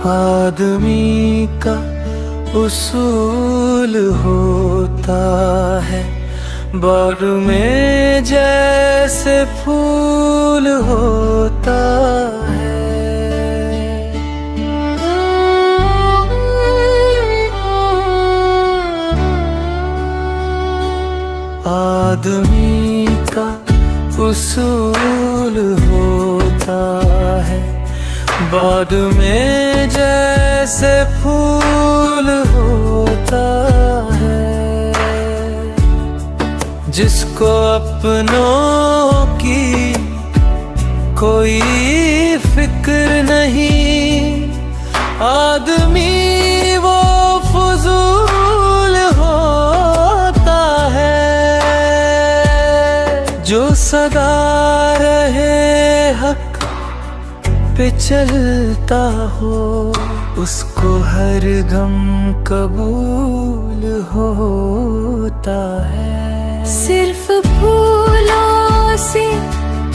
आदमी का उसूल होता है, बाग में जैसे फूल होता है। आदमी का उसूल होता है, बाग में जैसे फूल होता है। जिसको अपनों की कोई फिक्र नहीं, आदमी वो फजूल होता है। जो सदा रहे हक पे चलता हो, उसको हर गम कबूल होता है। सिर्फ फूलों से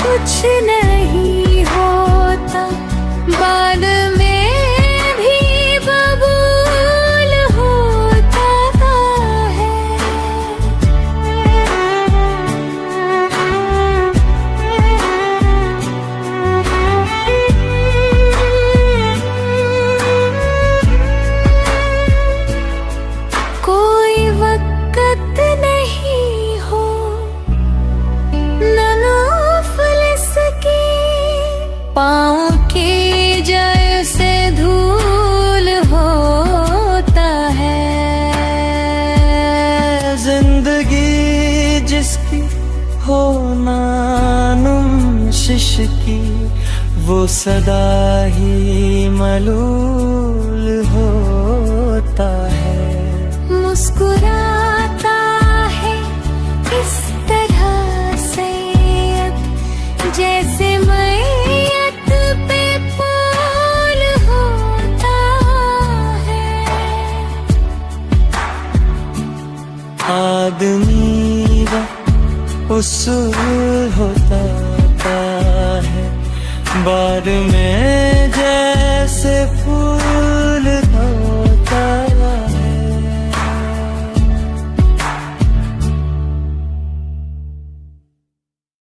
कुछ नहीं होता, बाद में भी बबूल होता है। कोई वक़्त नहीं हो न मुफलिस की, पाँव की जैसे धूल होता है। जिंदगी जिसकी हो नानुमशिश की, वो सदा ही मलूल होता है। मुस्कुराता है इस तरह से अब, जैसे मैयत पे फूल होता है। आदमी का उसूल होता है, बाग में जैसे फूल